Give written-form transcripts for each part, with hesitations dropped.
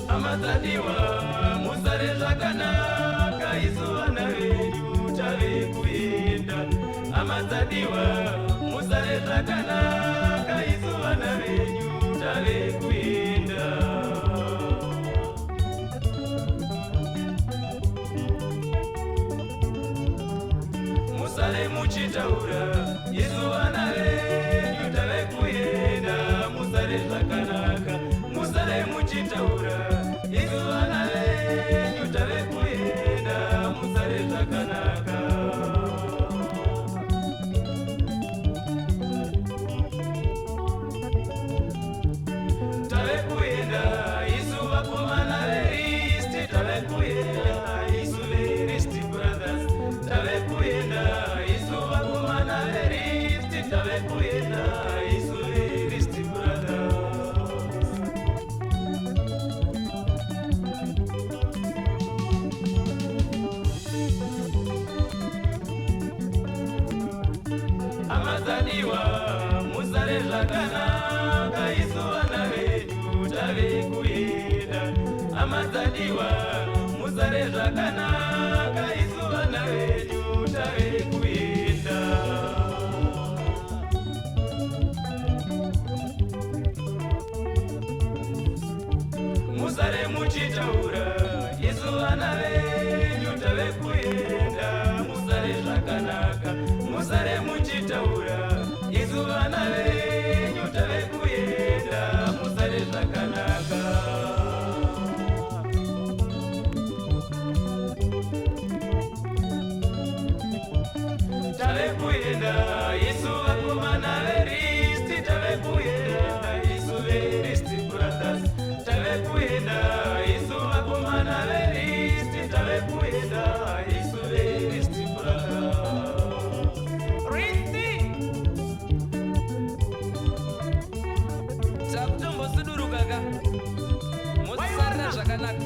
Amatadiwa musare zakana kaizuwa na venyu chave kuenda. Amatadiwa musare zakana kaizuwa na venyu chave kuenda. Musare muchitaura izuwa na venyu chave kuenda. Musare zakanaka musare muchitaura izuwa na venyu chave kuenda. Musare zakanaka chave kuenda. Izuwa kumana veristi chave kuenda. Isu veristi brothers chave kuenda. Izuwa kumana veristi chave kuenda. Isu veristi brothers. Amatadiwa musare zakana kaizuwa na venyu chave kuenda. Amatadiwa musare zakana kaizuwa na venyu chave kuenda. Musare muchitaura izuwa na venyu chave kuenda. Musare zakanaka musare muchitaura izuwa na venyu chave kuenda. Musare zakanaka chave kuenda. Izuwa kumana veristi chave kuenda. Isu veristi brothers chave kuenda. Izuwa kumana veristi chave kuenda. Isu veristi brothers. Risti Sabtumbo suduru kaka musare zakanaka.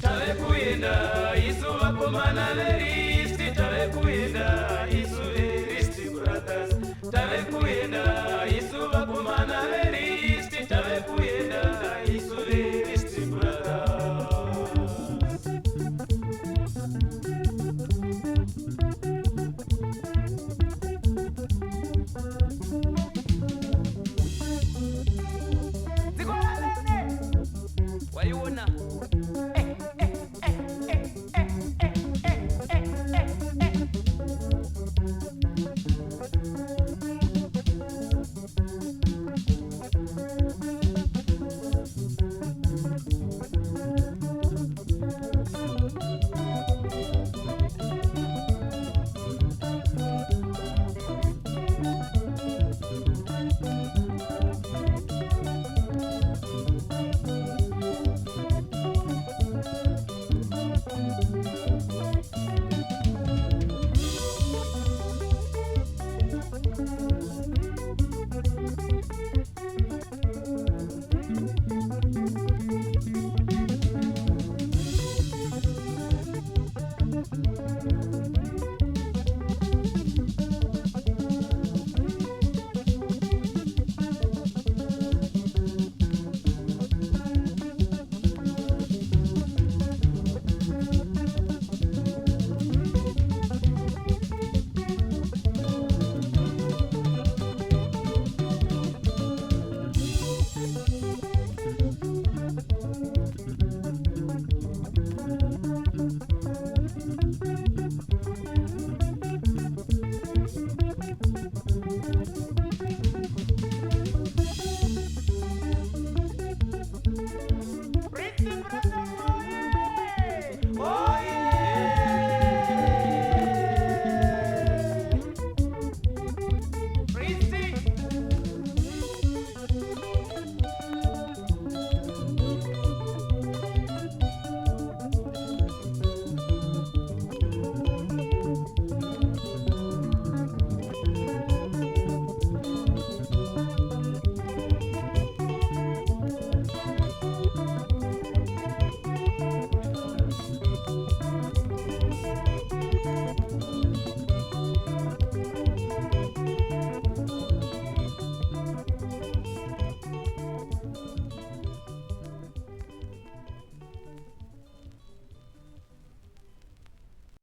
Chave kuenda izuwa kumana veri